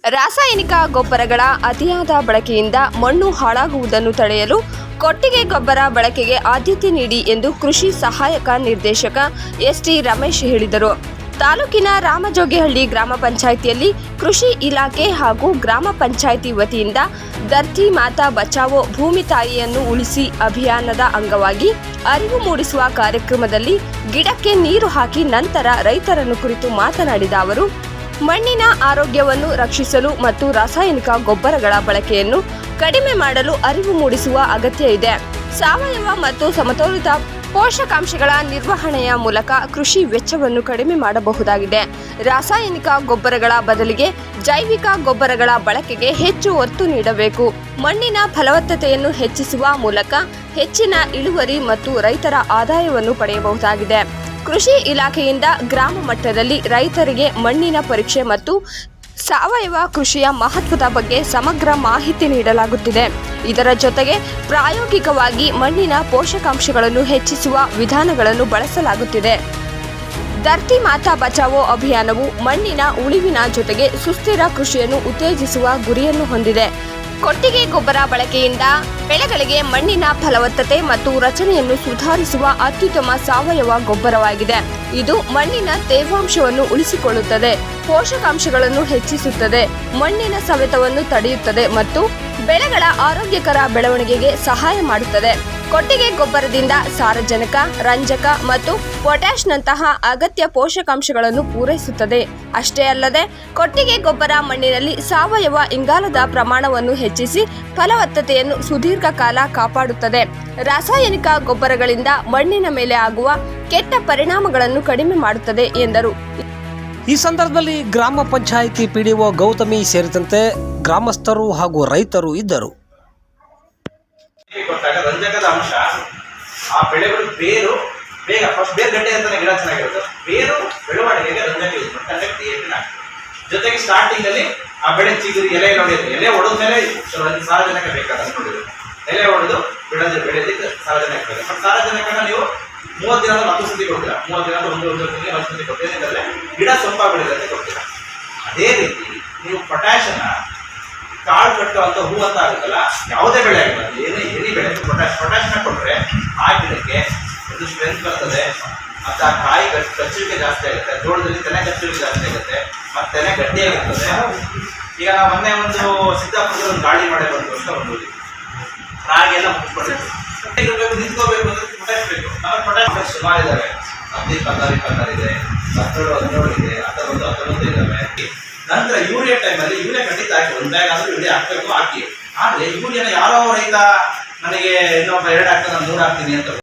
ರಾಸಾಯನಿಕ ಗೊಬ್ಬರಗಳ ಅತಿಯಾದ ಬಳಕೆಯಿಂದ ಮಣ್ಣು ಹಾಳಾಗುವುದನ್ನು ತಡೆಯಲು ಕೊಟ್ಟಿಗೆ ಗೊಬ್ಬರ ಬಳಕೆಗೆ ಆದ್ಯತೆ ನೀಡಿ ಎಂದು ಕೃಷಿ ಸಹಾಯಕ ನಿರ್ದೇಶಕ ಎಸ್ಟಿ ರಮೇಶ್ ಹೇಳಿದರು. ತಾಲೂಕಿನ ರಾಮಜೋಗಿಹಳ್ಳಿ ಗ್ರಾಮ ಪಂಚಾಯಿತಿಯಲ್ಲಿ ಕೃಷಿ ಇಲಾಖೆ ಹಾಗೂ ಗ್ರಾಮ ಪಂಚಾಯಿತಿ ವತಿಯಿಂದ ಧರ್ತಿ ಮಾತಾ ಬಚಾವೋ ಭೂಮಿ ತಾಯಿಯನ್ನು ಉಳಿಸಿ ಅಭಿಯಾನದ ಅಂಗವಾಗಿ ಅರಿವು ಮೂಡಿಸುವ ಕಾರ್ಯಕ್ರಮದಲ್ಲಿ ಗಿಡಕ್ಕೆ ನೀರು ಹಾಕಿ ನಂತರ ರೈತರನ್ನು ಕುರಿತು ಮಾತನಾಡಿದ ಅವರು, ಮಣ್ಣಿನ ಆರೋಗ್ಯವನ್ನು ರಕ್ಷಿಸಲು ಮತ್ತು ರಾಸಾಯನಿಕ ಗೊಬ್ಬರಗಳ ಬಳಕೆಯನ್ನು ಕಡಿಮೆ ಮಾಡಲು ಅರಿವು ಮೂಡಿಸುವ ಅಗತ್ಯ ಇದೆ. ಸಾವಯವ ಮತ್ತು ಸಮತೋಲಿತ ಪೋಷಕಾಂಶಗಳ ನಿರ್ವಹಣೆಯ ಮೂಲಕ ಕೃಷಿ ವೆಚ್ಚವನ್ನು ಕಡಿಮೆ ಮಾಡಬಹುದಾಗಿದೆ. ರಾಸಾಯನಿಕ ಗೊಬ್ಬರಗಳ ಬದಲಿಗೆ ಜೈವಿಕ ಗೊಬ್ಬರಗಳ ಬಳಕೆಗೆ ಹೆಚ್ಚು ಒತ್ತು ನೀಡಬೇಕು. ಮಣ್ಣಿನ ಫಲವತ್ತತೆಯನ್ನು ಹೆಚ್ಚಿಸುವ ಮೂಲಕ ಹೆಚ್ಚಿನ ಇಳುವರಿ ಮತ್ತು ರೈತರ ಆದಾಯವನ್ನು ಪಡೆಯಬಹುದಾಗಿದೆ. ಕೃಷಿ ಇಲಾಖೆಯಿಂದ ಗ್ರಾಮ ಮಟ್ಟದಲ್ಲಿ ರೈತರಿಗೆ ಮಣ್ಣಿನ ಪರೀಕ್ಷೆ ಮತ್ತು ಸಾವಯವ ಕೃಷಿಯ ಮಹತ್ವದ ಬಗ್ಗೆ ಸಮಗ್ರ ಮಾಹಿತಿ ನೀಡಲಾಗುತ್ತಿದೆ. ಇದರ ಜೊತೆಗೆ ಪ್ರಾಯೋಗಿಕವಾಗಿ ಮಣ್ಣಿನ ಪೋಷಕಾಂಶಗಳನ್ನು ಹೆಚ್ಚಿಸುವ ವಿಧಾನಗಳನ್ನು ಬಳಸಲಾಗುತ್ತಿದೆ. ಧರ್ತಿ ಮಾತಾ ಬಚಾವೋ ಅಭಿಯಾನವು ಮಣ್ಣಿನ ಉಳಿವಿನ ಜೊತೆಗೆ ಸುಸ್ಥಿರ ಕೃಷಿಯನ್ನು ಉತ್ತೇಜಿಸುವ ಗುರಿಯನ್ನು ಹೊಂದಿದೆ. ಕೊಟ್ಟಿಗೆ ಗೊಬ್ಬರ ಬಳಕೆಯಿಂದ ಬೆಳೆಗಳಿಗೆ ಮಣ್ಣಿನ ಫಲವತ್ತತೆ ಮತ್ತು ರಚನೆಯನ್ನು ಸುಧಾರಿಸುವ ಅತ್ಯುತ್ತಮ ಸಾವಯವ ಗೊಬ್ಬರವಾಗಿದೆ. ಇದು ಮಣ್ಣಿನ ತೇವಾಂಶವನ್ನು ಉಳಿಸಿಕೊಳ್ಳುತ್ತದೆ, ಪೋಷಕಾಂಶಗಳನ್ನು ಹೆಚ್ಚಿಸುತ್ತದೆ, ಮಣ್ಣಿನ ಸವೆತವನ್ನು ತಡೆಯುತ್ತದೆ ಮತ್ತು ಬೆಳೆಗಳ ಆರೋಗ್ಯಕರ ಬೆಳವಣಿಗೆಗೆ ಸಹಾಯ ಮಾಡುತ್ತದೆ. ಕೊಟ್ಟಿಗೆ ಗೊಬ್ಬರದಿಂದ ಸಾರಜನಕ, ರಂಜಕ ಮತ್ತು ಪೊಟ್ಯಾಷ್ನಂತಹ ಅಗತ್ಯ ಪೋಷಕಾಂಶಗಳನ್ನು ಪೂರೈಸುತ್ತದೆ. ಅಷ್ಟೇ ಅಲ್ಲದೆ ಕೊಟ್ಟಿಗೆ ಗೊಬ್ಬರ ಮಣ್ಣಿನಲ್ಲಿ ಸಾವಯವ ಇಂಗಾಲದ ಪ್ರಮಾಣವನ್ನು ಹೆಚ್ಚಿಸಿ ಫಲವತ್ತತೆಯನ್ನು ಸುದೀರ್ಘ ಕಾಲ ಕಾಪಾಡುತ್ತದೆ. ರಾಸಾಯನಿಕ ಗೊಬ್ಬರಗಳಿಂದ ಮಣ್ಣಿನ ಮೇಲೆ ಆಗುವ ಕೆಟ್ಟ ಪರಿಣಾಮಗಳನ್ನು ಕಡಿಮೆ ಮಾಡುತ್ತದೆ ಎಂದರು. ಈ ಸಂದರ್ಭದಲ್ಲಿ ಗ್ರಾಮ ಪಂಚಾಯಿತಿ ಪಿಡಿಒ ಗೌತಮಿ ಸೇರಿದಂತೆ ಗ್ರಾಮಸ್ಥರು ಹಾಗೂ ರೈತರು ಇದ್ದರು. ಕೊಟ್ಟಾಗ ರಂಜಕದ ಅಂಶ ಆ ಬೆಳೆಗಳು ಬೇಗ ಫಸ್ಟ್ ಬೇರೆ ಗಡ್ಡೆ ಅಂತಾನೆ ಗಿಡ ಚೆನ್ನಾಗಿರುತ್ತೆ. ಬೇರು ಬೆಳವಣಿಗೆಗೆ ರಂಜಕ ಯೂಸ್ ಮಾಡ್ತಾರೆ, DAP ಜೊತೆಗೆ ಸ್ಟಾರ್ಟಿಂಗ್ ಅಲ್ಲಿ ಆ ಬೆಳೆ ಚಿಗುರಿ ಎಲೆ ನೋಡಿದ್ರೆ ಎಲೆ ಹೊಡೆದ ಮೇಲೆ ಸಾರಜನಕ ಬೇಕಾದಂತ ನೋಡಿದ್ರು. ಎಲೆ ಹೊಡೆದು ಬೆಳೆದಿದ್ದು ಸಾರಜನಕ ಬೇಕು. ಬಟ್ ಸಾರಜನಕನ ನೀವು 30 ದಿನದ 10 ಸತಿ ಕೊಡ್ತೀರಾ, 30 ದಿನದ ಒಂದು ಸತಿ ಕೊಡ್ತೀರಾ, ಗಿಡ ಸ್ವಲ್ಪ ಬೆಳೆದಂತೆ ಕೊಡ್ತೀರಾ. ಅದೇ ರೀತಿ ನೀವು ಪೊಟ್ಯಾಷನ್ನ ಕಾಳು ಕಟ್ಟುವಂತ ಹೂ ಅಂತ ಆಗುತ್ತಲ್ಲ, ಯಾವುದೇ ಬೆಳೆ ಆಗಿಲ್ಲ, ಏನೇ ಬೆಳೆ ಪೊಟ್ಯಾಷನ್ನ ಕೊಟ್ಟರೆ ಆ ಗಿಡಕ್ಕೆ ಒಂದು ಸ್ಟ್ರೆಂತ್ ಬರ್ತದೆ, ಮತ್ತು ಆ ಕಾಯಿ ಕಚ್ಚುವಿಕೆ ಜಾಸ್ತಿ ಆಗುತ್ತೆ. ಜೋಳದಲ್ಲಿ ತೆನೆ ಕಚ್ಚುವಿಕೆ ಜಾಸ್ತಿ ಆಗುತ್ತೆ, ಮತ್ತು ತೆನೆ ಗಟ್ಟಿಯಾಗಿರ್ತದೆ. ಈಗ ನಾವು ಮೊನ್ನೆ ಒಂದು ಸಿದ್ದಾಪುರದಲ್ಲಿ ಒಂದು ಗಾಳಿ ಮಳೆ ಬಂದು ಅಂತ ಒಂದು ರಾಗಿ ಎಲ್ಲ ಮುಚ್ಕೊಂಡಿತ್ತು. ನಿಂತ್ಕೋಬೇಕು ಅಂದ್ರೆ ಪೊಟ್ಯಾಷ್ ಬೇಕು. ಆಮೇಲೆ ಪೊಟ್ಯಾಷ್ ಸುಮಾರು ಇದ್ದಾವೆ, 16 ಇದೆ, 17 ಇದೆ, 19 ಇದ್ದಾವೆ. ನಂತರ ಯೂರಿಯಾ ಟೈಮಲ್ಲಿ ಯೂರಿಯಾ ಖಂಡಿತ ಹಾಕಿ, ಒಂದು ಬ್ಯಾಗ್ ಆದರೂ ಯೂರಿಯಾ ಹಾಕಬೇಕು, ಹಾಕಿ. ಆದರೆ ಯೂರಿಯಾನ ಯಾರೋ ರೈತ ನನಗೆ ಇನ್ನೊಬ್ಬ 2 ಹಾಕ್ತಾನೆ, ನಾನು 3 ಹಾಕ್ತೀನಿ ಅಂತ